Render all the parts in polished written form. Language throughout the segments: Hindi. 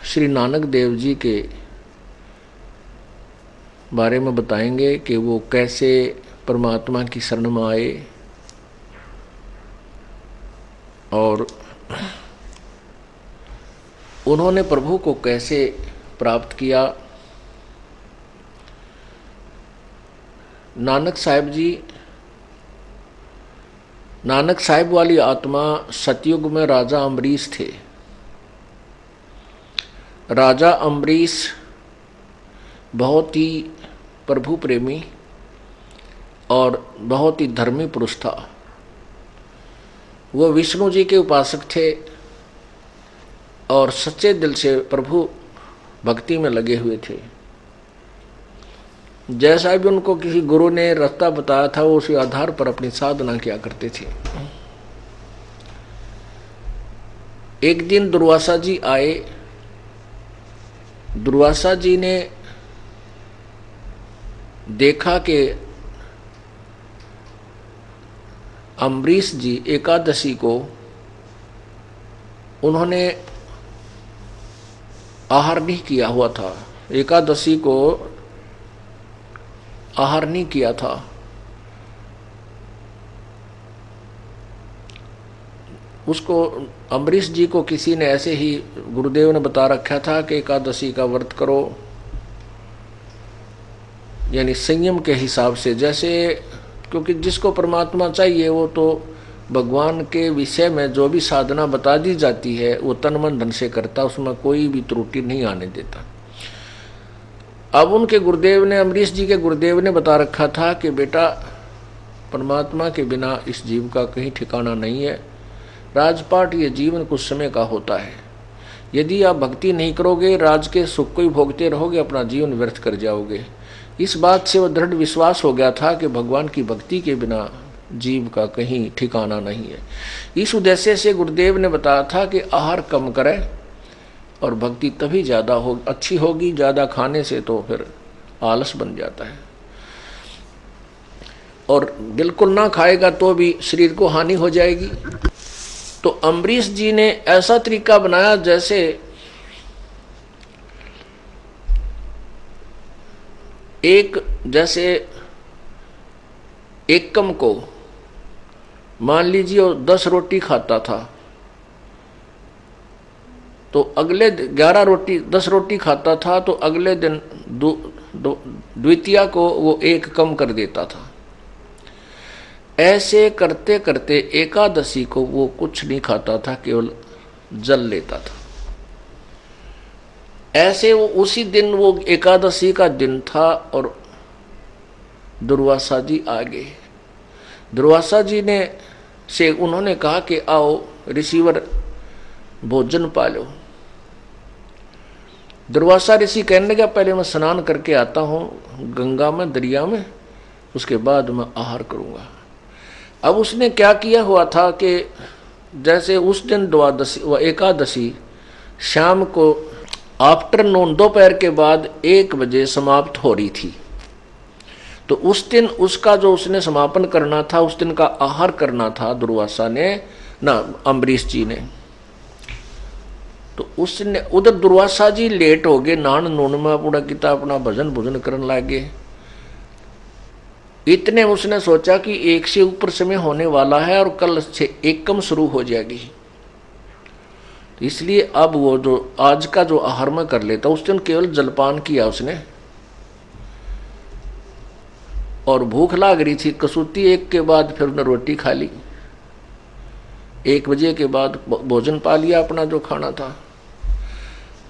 श्री नानक देव जी के बारे में बताएंगे कि वो कैसे परमात्मा की शरण में आए और उन्होंने प्रभु को कैसे प्राप्त किया। नानक साहिब वाली आत्मा सतयुग में राजा अम्बरीश थे। राजा अम्बरीश बहुत ही प्रभु प्रेमी और बहुत ही धर्मी पुरुष था। वो विष्णु जी के उपासक थे और सच्चे दिल से प्रभु भक्ति में लगे हुए थे। जैसा भी उनको किसी गुरु ने रास्ता बताया था वो उसी आधार पर अपनी साधना किया करते थे। एक दिन दुर्वासा जी आए। दुर्वासा जी ने देखा कि अम्बरीश जी एकादशी को उन्होंने आहार नहीं किया हुआ था। एकादशी को आहार नहीं किया था। उसको अम्बरीश जी को किसी ने ऐसे ही गुरुदेव ने बता रखा था कि एकादशी का व्रत करो, यानी संयम के हिसाब से। जैसे क्योंकि जिसको परमात्मा चाहिए वो तो भगवान के विषय में जो भी साधना बता दी जाती है वो तन मन धन से करता, उसमें कोई भी त्रुटि नहीं आने देता। अब उनके गुरुदेव ने, अम्बरीश जी के गुरुदेव ने बता रखा था कि बेटा परमात्मा के बिना इस जीव का कहीं ठिकाना नहीं है। राजपाट ये जीवन कुछ समय का होता है। यदि आप भक्ति नहीं करोगे, राज के सुख को ही भोगते रहोगे, अपना जीवन व्यर्थ कर जाओगे। इस बात से वो दृढ़ विश्वास हो गया था कि भगवान की भक्ति के बिना जीव का कहीं ठिकाना नहीं है। इस उद्देश्य से गुरुदेव ने बताया था कि आहार कम करे और भक्ति तभी ज़्यादा अच्छी होगी। ज़्यादा खाने से तो फिर आलस बन जाता है, और बिल्कुल ना खाएगा तो भी शरीर को हानि हो जाएगी। तो अम्बरीश जी ने ऐसा तरीका बनाया जैसे एक कम को मान लीजिए 10 रोटी खाता था तो अगले 10 रोटी खाता था तो अगले दिन द्वितीया को वो 1 कम कर देता था। ऐसे करते करते एकादशी को वो कुछ नहीं खाता था, केवल जल लेता था। ऐसे वो उसी दिन, वो एकादशी का दिन था और दुर्वासा जी आ गए। दुर्वासा जी ने से उन्होंने कहा कि आओ ऋषिवर भोजन पालो। दुर्वासा ऋषि कहने लगा पहले मैं स्नान करके आता हूँ गंगा में, दरिया में, उसके बाद मैं आहार करूँगा। अब उसने क्या किया हुआ था कि जैसे उस दिन द्वादशी व एकादशी शाम को आफ्टरनून, दोपहर के बाद 1 बजे समाप्त हो रही थी। तो उस दिन उसका जो उसने समापन करना था, उस दिन का आहार करना था दुर्वासा ने ना अम्बरीश जी ने। तो उसने उधर दुर्वासा जी लेट हो गए, नान नून में पूरा किता अपना भजन भोजन करने लगे। इतने उसने सोचा कि 1 से ऊपर समय होने वाला है और कल से 1 कम शुरू हो जाएगी। तो इसलिए अब वो जो आज का जो आहार में कर लेता, उस दिन केवल जलपान किया उसने और भूख लाग रही थी कसूती 1 के बाद फिर उसने रोटी खा ली। 1 बजे के बाद भोजन पा लिया अपना जो खाना था।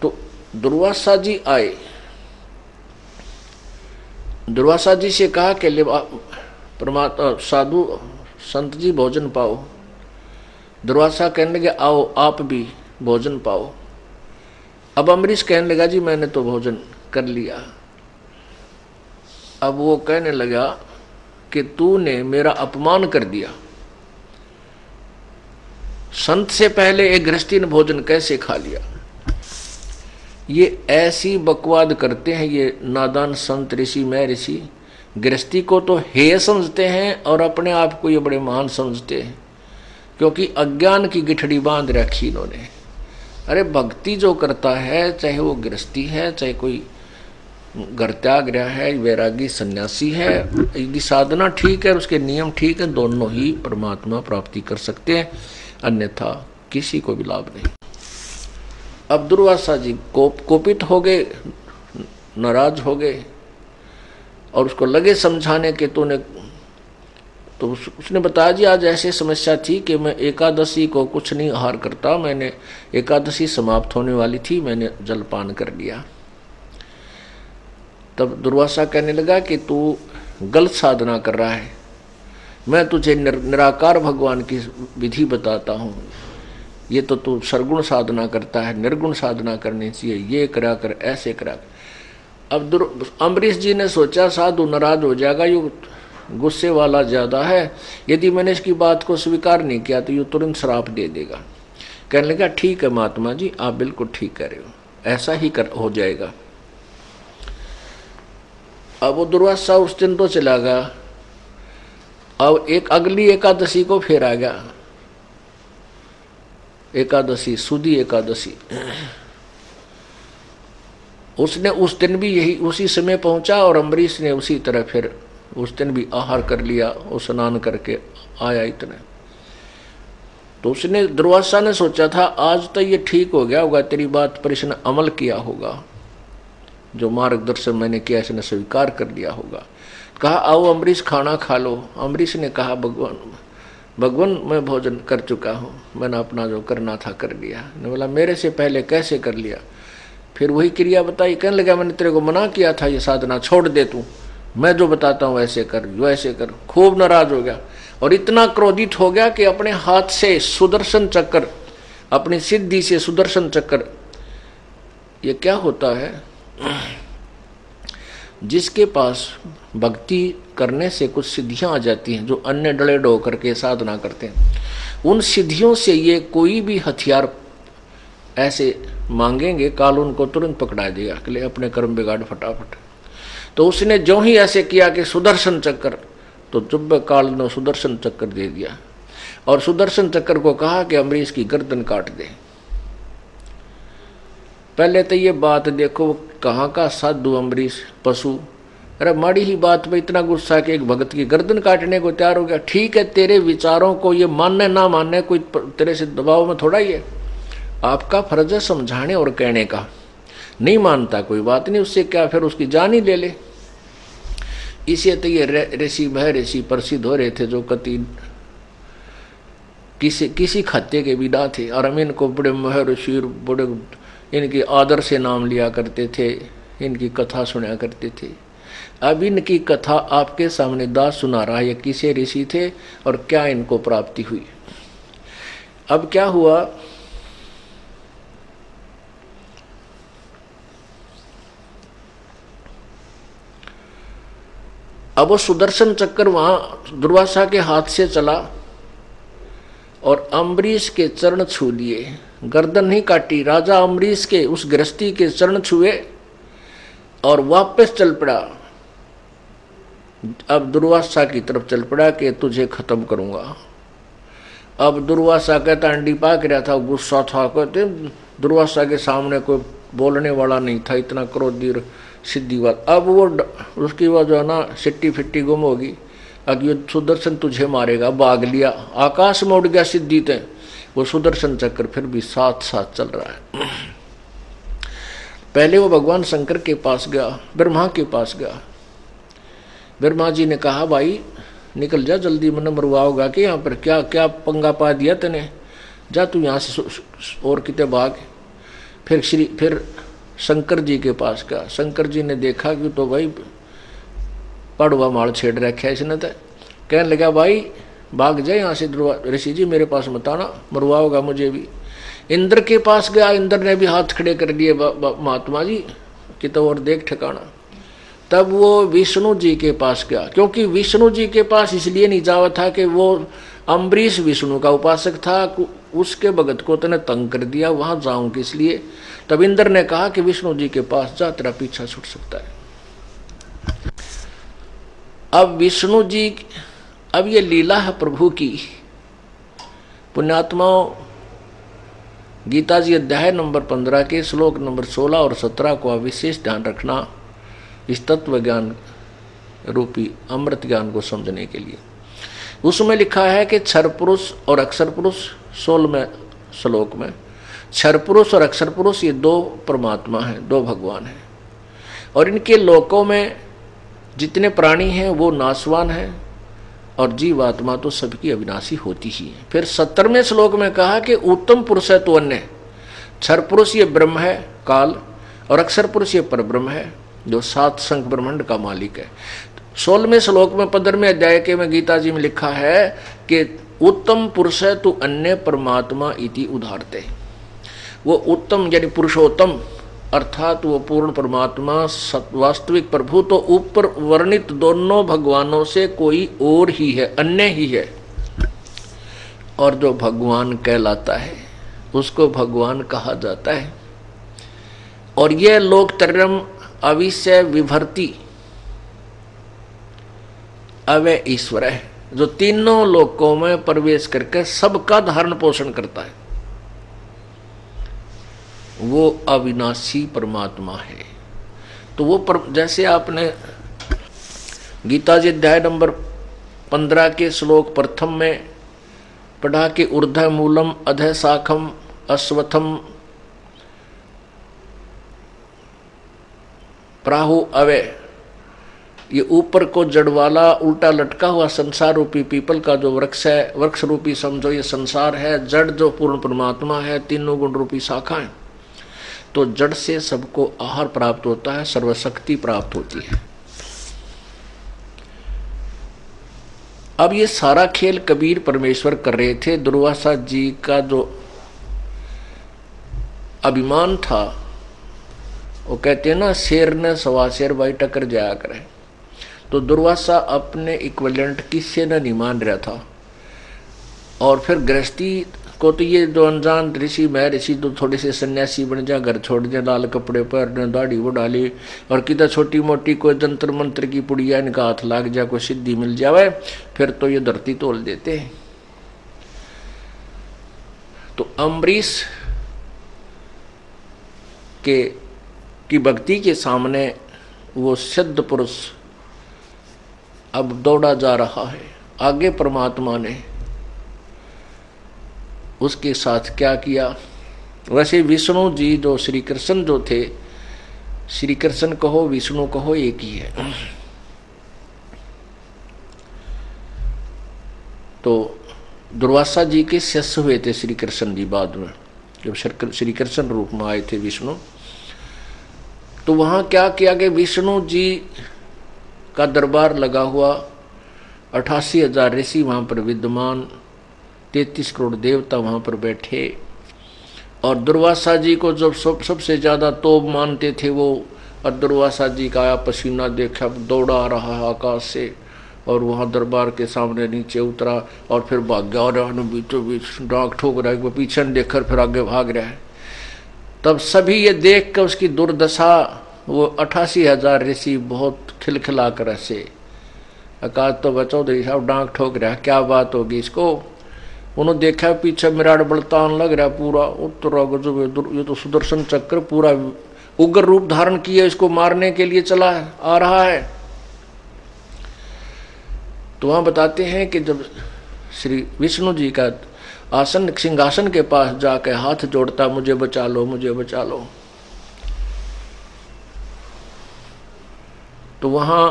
तो दुर्वासा जी आए। दुर्वासा जी से कहा कि परमात्मा साधु संत जी भोजन पाओ। दुर्वासा कहने लगे आओ आप भी भोजन पाओ। अब अम्बरीश कहने लगा जी मैंने तो भोजन कर लिया। अब वो कहने लगा कि तूने मेरा अपमान कर दिया। संत से पहले एक गृहस्थी ने भोजन कैसे खा लिया। ये ऐसी बकवाद करते हैं ये नादान संत ऋषि, मैं ऋषि। गृहस्थी को तो हेय समझते हैं और अपने आप को ये बड़े महान समझते हैं, क्योंकि अज्ञान की गिठड़ी बांध रखी इन्होंने। अरे भक्ति जो करता है, चाहे वो गृहस्थी है, चाहे कोई घर त्याग रहा है, वैरागी सन्यासी है, यदि साधना ठीक है, उसके नियम ठीक है, दोनों ही परमात्मा प्राप्ति कर सकते हैं, अन्यथा किसी को भी लाभ नहीं। अब दुर्वासा जी कोपित हो गए, नाराज हो गए, और उसको लगे समझाने के तो उसने बताया जी आज ऐसी समस्या थी कि मैं एकादशी को कुछ नहीं आहार करता, मैंने एकादशी समाप्त होने वाली थी, मैंने जलपान कर लिया। तब दुर्वासा कहने लगा कि तू गलत साधना कर रहा है, मैं तुझे निराकार भगवान की विधि बताता हूँ, ये तो तू सरगुण साधना करता है, निर्गुण साधना करनी चाहिए, ये करा कर, ऐसे करा कर। अब अम्बरीश जी ने सोचा साधु नाराज हो जाएगा, ये गुस्से वाला ज्यादा है, यदि मैंने इसकी बात को स्वीकार नहीं किया तो ये तुरंत श्राप दे देगा। कहने लगा ठीक है महात्मा जी, आप बिल्कुल ठीक कह रहे हो, ऐसा ही हो जाएगा। अब वो दुर्वासा उस दिन तो चला गया, अब एक अगली एकादशी को फिर आ गया, एकादशी सुदी एकादशी। उसने उस दिन भी यही उसी समय पहुंचा, और अम्बरीश ने उसी तरह फिर उस दिन भी आहार कर लिया, और स्नान करके आया इतने। तो उसने दुर्वासा ने सोचा था आज तो ये ठीक हो गया होगा, तेरी बात पर इसने अमल किया होगा, जो मार्गदर्शन मैंने किया इसने स्वीकार कर लिया होगा। कहा आओ अम्बरीश खाना खा लो। अम्बरीश ने कहा भगवान मैं भोजन कर चुका हूँ, मैंने अपना जो करना था कर लिया। ने बोला मेरे से पहले कैसे कर लिया? फिर वही क्रिया बताई। कहने लगा मैंने तेरे को मना किया था ये साधना छोड़ दे, तू मैं जो बताता हूँ ऐसे कर, वैसे कर। खूब नाराज हो गया और इतना क्रोधित हो गया कि अपने हाथ से सुदर्शन चक्र, अपनी सिद्धि से सुदर्शन चक्र, ये क्या होता है, जिसके पास भक्ति करने से कुछ सिद्धियां आ जाती हैं, जो अन्य डले डो करके साधना करते हैं, उन सिद्धियों से ये कोई भी हथियार ऐसे मांगेंगे, काल उनको तुरंत पकड़ा देगा कि ले अपने कर्म बिगाड़ फटाफट। तो उसने जो ही ऐसे किया कि सुदर्शन चक्र, तो चुब्बे काल ने सुदर्शन चक्र दे दिया और सुदर्शन चक्र को कहा कि अम्बरीश की गर्दन काट दे। पहले तो ये बात देखो, कहाँ का साधु अम्बरीश पशु, अरे माड़ी ही बात पे इतना गुस्सा कि एक भगत की गर्दन काटने को तैयार हो गया। ठीक है, तेरे विचारों को ये मानने ना मानने कोई तेरे से दबाव में थोड़ा ही है, आपका फर्ज है समझाने और कहने का। नहीं मानता कोई बात नहीं, उससे क्या, फिर उसकी जान ही ले ले। इसे तो ये ऋषि भय ऋषि प्रसिद्ध हो रहे थे, जो कति किसी खत्ते के बिना थे, और हम इनको बड़े महर्षि, बड़े इनकी आदर से नाम लिया करते थे, इनकी कथा सुना करते थे। अब इनकी कथा आपके सामने दास सुना रहा है, ये किसे ऋषि थे और क्या इनको प्राप्ति हुई। अब क्या हुआ, अब वो सुदर्शन चक्र वहां दुर्वासा के हाथ से चला और अम्बरीश के चरण छू लिए, गर्दन नहीं काटी, राजा अम्बरीश के उस गृहस्थी के चरण छुए और वापस चल पड़ा। अब दुर्वासा की तरफ चल पड़ा कि तुझे खत्म करूंगा। अब दुर्वासा कहता अंडी पाक रहा था, गुस्सा था, कहते दुर्वासा के सामने कोई बोलने वाला नहीं था, इतना क्रोधी सिद्धि वाला। अब वो उसकी वह जो है ना सिट्टी फिट्टी गुम होगी, अब ये सुदर्शन तुझे मारेगा, भाग लिया, आकाश में उड़ गया सिद्धि ते। वो सुदर्शन चक्र फिर भी साथ साथ चल रहा है। पहले वो भगवान शंकर के पास गया, ब्रह्मा के पास गया। ब्रह्मा जी ने कहा भाई निकल जा जल्दी, मन मरवा होगा कि यहाँ पर क्या क्या पंगा पा दिया तने, जा तू यहाँ से और कितने भाग। फिर शंकर जी के पास गया। शंकर जी ने देखा कि तो भाई पड़वा माल छेड़ रखा है इसने, तो कहने लगा भाई भाग जाए यहाँ से, ऋषि जी मेरे पास मत आना, मरवा होगा मुझे भी। इंद्र के पास गया, इंद्र ने भी हाथ खड़े कर दिए, महात्मा जी कि तो और देख ठिकाना। तब वो विष्णु जी के पास गया, क्योंकि विष्णु जी के पास इसलिए नहीं जावा था कि वो अम्बरीश विष्णु का उपासक था, उसके भगत को तने तंग कर दिया, वहां जाऊं किस लिए। तब इंद्र ने कहा कि विष्णु जी के पास जा, तेरा पीछा छूट सकता है। अब विष्णु जी, अब ये लीला है प्रभु की। पुण्यात्माओं, गीता जी अध्याय नंबर 15 के श्लोक नंबर 16 और 17 को विशेष ध्यान रखना इस तत्व ज्ञान रूपी अमृत ज्ञान को समझने के लिए। उसमें लिखा है कि क्षर पुरुष और अक्षर पुरुष 16वें श्लोक में, क्षर पुरुष और अक्षर पुरुष ये दो परमात्मा हैं, दो भगवान हैं, और इनके लोकों में जितने प्राणी हैं वो नाशवान हैं और जीवात्मा तो सबकी अविनाशी होती ही है। फिर 17वें श्लोक में कहा कि उत्तम पुरुष है तो अन्य, क्षर पुरुष ये ब्रह्म है काल, और अक्षर पुरुष ये परब्रह्म है जो 7 संख ब्रह्मांड का मालिक है। 16वें श्लोक में 15वें अध्याय के में गीता जी में लिखा है कि उत्तम पुरुष है तो अन्य परमात्मा इति उदाहरते। वो उत्तम यानी पुरुषोत्तम अर्थात वो पूर्ण परमात्मा वास्तविक प्रभु तो ऊपर वर्णित दोनों भगवानों से कोई और ही है, अन्य ही है, और जो भगवान कहलाता है उसको भगवान कहा जाता है। और यह लोकत्रयम् अविषय विभर्ति अवय ईश्वर है, जो तीनों लोकों में प्रवेश करके सबका धारण पोषण करता है, वो अविनाशी परमात्मा है। तो वो जैसे आपने गीता जी अध्याय नंबर 15 के श्लोक प्रथम में पढ़ा कि ऊर्ध्व मूलम अधः शाखम अश्वत्थम प्राहु अवय, ये ऊपर को जड़ वाला उल्टा लटका हुआ संसार रूपी पीपल का जो वृक्ष है, वृक्ष रूपी समझो ये संसार है, जड़ जो पूर्ण परमात्मा है, तीनों गुण रूपी शाखा है। तो जड़ से सबको आहार प्राप्त होता है, सर्वशक्ति प्राप्त होती है। अब ये सारा खेल कबीर परमेश्वर कर रहे थे। दुर्वासा जी का जो अभिमान था, वो कहते हैं ना शेर ने सवा शेर भाई टक्कर जाया करे, तो दुर्वासा अपने इक्विवेलेंट किसी ने नहीं मान रहा था। और फिर गृहस्थी को तो ये जो अनजान ऋषि मैं ऋषि तो थोड़े से सन्यासी बन जा, घर छोड़ जा, लाल कपड़े पहन, दाढ़ी बढ़ा ली, और किधर छोटी मोटी कोई जंतर मंत्र की पुड़िया इनका हाथ लाग जा, कोई सिद्धि मिल जावे, फिर तो ये धरती तोल देते हैं। तो अम्बरीश की भक्ति के सामने वो सिद्ध पुरुष अब दौड़ा जा रहा है। आगे परमात्मा ने उसके साथ क्या किया। वैसे विष्णु जी जो श्री कृष्ण जो थे, श्री कृष्ण कहो विष्णु कहो एक ही है। तो दुर्वासा जी के शिष्य हुए थे श्री कृष्ण जी बाद में, जब श्री कृष्ण रूप में आए थे विष्णु। तो वहां क्या किया कि विष्णु जी का दरबार लगा हुआ, 88,000 ऋषि वहां पर विद्यमान, 33 करोड़ देवता वहां पर बैठे, और दुर्वासा जी को जब सबसे ज्यादा तोब मानते थे वो, और दुर्वासा जी का आया पसीना देखा, दौड़ा आ रहा है आकाश से, और वहां दरबार के सामने नीचे उतरा और फिर भाग गया, और बीचों बीच डांक ठोक रहा है, पीछे देखकर फिर आगे भाग रहा है। तब सभी ये देख कर उसकी दुर्दशा, वो 88,000 ऋषि बहुत खिलखिला कर हंसे। अकाश तो चौधरी साहब डांक ठोक रहा, क्या बात होगी इसको। उन्होंने देखा पीछे मिराट बलतान लग रहा पूरा, उत्तरा गजब, ये तो सुदर्शन चक्र पूरा उग्र रूप धारण किए, इसको मारने के लिए चला आ रहा है। तो वहां बताते हैं कि जब श्री विष्णु जी का आसन सिंहासन के पास जाकर हाथ जोड़ता, मुझे बचा लो मुझे बचा लो, तो वहां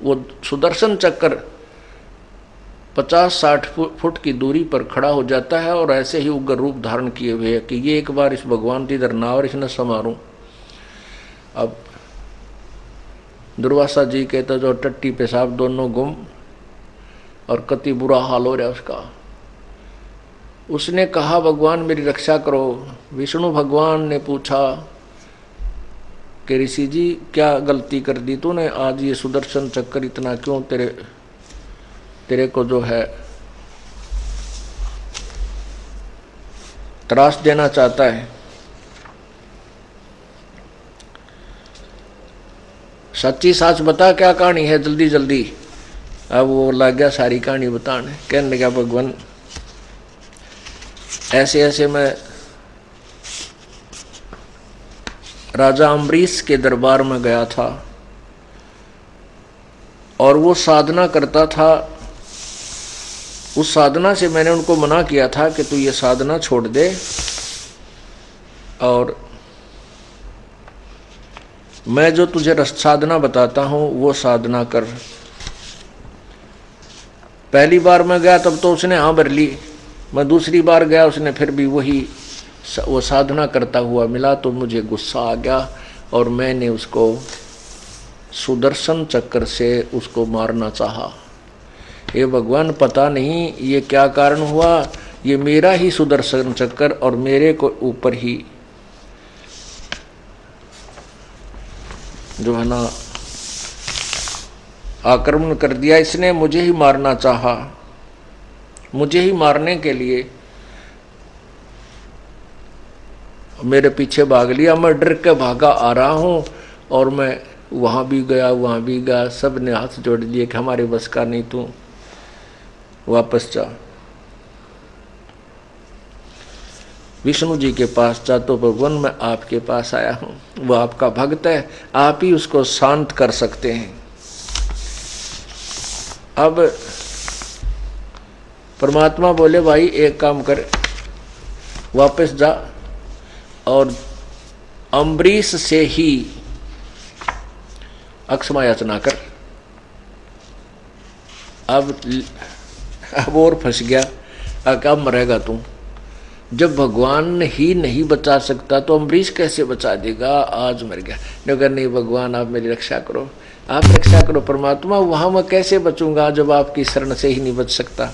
वो सुदर्शन चक्र 50-60 फुट की दूरी पर खड़ा हो जाता है, और ऐसे ही उग्र रूप धारण किए हुए है कि ये एक बार इस भगवान की इधर ना और इसने समारूं। अब दुर्वासा जी कहते जो टट्टी पेशाब दोनों गुम, और कति बुरा हाल हो रहा उसका। उसने कहा भगवान मेरी रक्षा करो। विष्णु भगवान ने पूछा कि ऋषि जी क्या गलती कर दी तूने, आज ये सुदर्शन चक्कर इतना क्यों तेरे को जो है त्रास देना चाहता है। सच्ची साच बता क्या कहानी है जल्दी जल्दी। अब वो लग गया सारी कहानी बताने, कहने लगा भगवान ऐसे ऐसे मैं राजा अम्बरीश के दरबार में गया था और वो साधना करता था। उस साधना से मैंने उनको मना किया था कि तू ये साधना छोड़ दे और मैं जो तुझे साधना बताता हूं वो साधना कर। पहली बार मैं गया तब तो उसने हाँ भर ली। मैं दूसरी बार गया, उसने फिर भी वो साधना करता हुआ मिला तो मुझे गुस्सा आ गया और मैंने उसको सुदर्शन चक्र से उसको मारना चाहा। ये भगवान पता नहीं ये क्या कारण हुआ, ये मेरा ही सुदर्शन चक्र और मेरे को ऊपर ही जो है ना आक्रमण कर दिया। इसने मुझे ही मारना चाहा, मुझे ही मारने के लिए मेरे पीछे भाग लिया। मैं डर के भागा आ रहा हूं और मैं वहां भी गया, सब ने हाथ जोड़ दिए कि हमारे बस का नहीं, तू वापस जा, विष्णु जी के पास जा। तो भगवान मैं आपके पास आया हूं, वो आपका भक्त है, आप ही उसको शांत कर सकते हैं। अब परमात्मा बोले भाई एक काम कर, वापस जा और अम्बरीश से ही अक्षमा याचना कर। अब और फंस गया, कब मरेगा तू? जब भगवान ही नहीं बचा सकता तो अम्बरीश कैसे बचा देगा? आज मर गया। नगर नहीं भगवान आप मेरी रक्षा करो, आप रक्षा करो परमात्मा, वहां मैं कैसे बचूंगा जब आपकी शरण से ही नहीं बच सकता।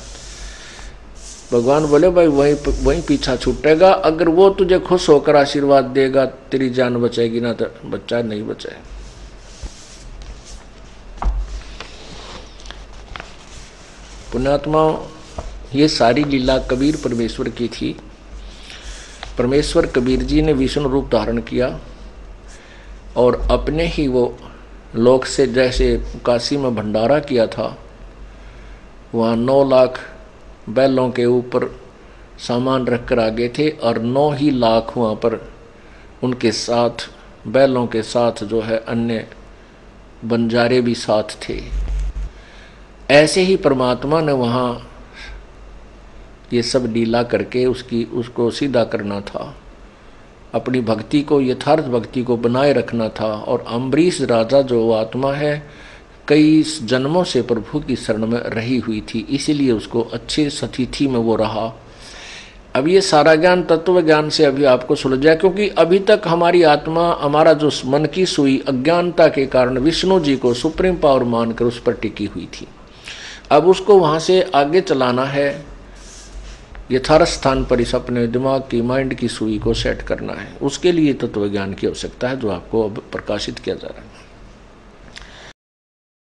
भगवान बोले भाई वहीं पीछा छूटेगा, अगर वो तुझे खुश होकर आशीर्वाद देगा तेरी जान बचेगी, ना तो बच्चा नहीं बचे। पुण्यात्मा, ये सारी लीला कबीर परमेश्वर की थी। परमेश्वर कबीर जी ने विष्णु रूप धारण किया और अपने ही वो लोक से, जैसे काशी में भंडारा किया था, वहाँ 9 लाख बैलों के ऊपर सामान रखकर आगे थे और 9 ही लाख वहाँ पर उनके साथ बैलों के साथ जो है अन्य बंजारे भी साथ थे। ऐसे ही परमात्मा ने वहाँ ये सब लीला करके उसको सीधा करना था, अपनी भक्ति को, यथार्थ भक्ति को बनाए रखना था। और अम्बरीश राजा जो आत्मा है कई जन्मों से प्रभु की शरण में रही हुई थी, इसीलिए उसको अच्छे सतिथि में वो रहा। अब ये सारा ज्ञान तत्व ज्ञान से अभी आपको सुलझा, क्योंकि अभी तक हमारी आत्मा, हमारा जो मन की सुई अज्ञानता के कारण विष्णु जी को सुप्रीम पावर मानकर उस पर टिकी हुई थी। अब उसको वहाँ से आगे चलाना है, यथार्थ स्थान पर इस अपने दिमाग की, माइंड की सुई को सेट करना है। उसके लिए तत्व ज्ञान की आवश्यकता है जो आपको अब प्रकाशित किया जा रहा है।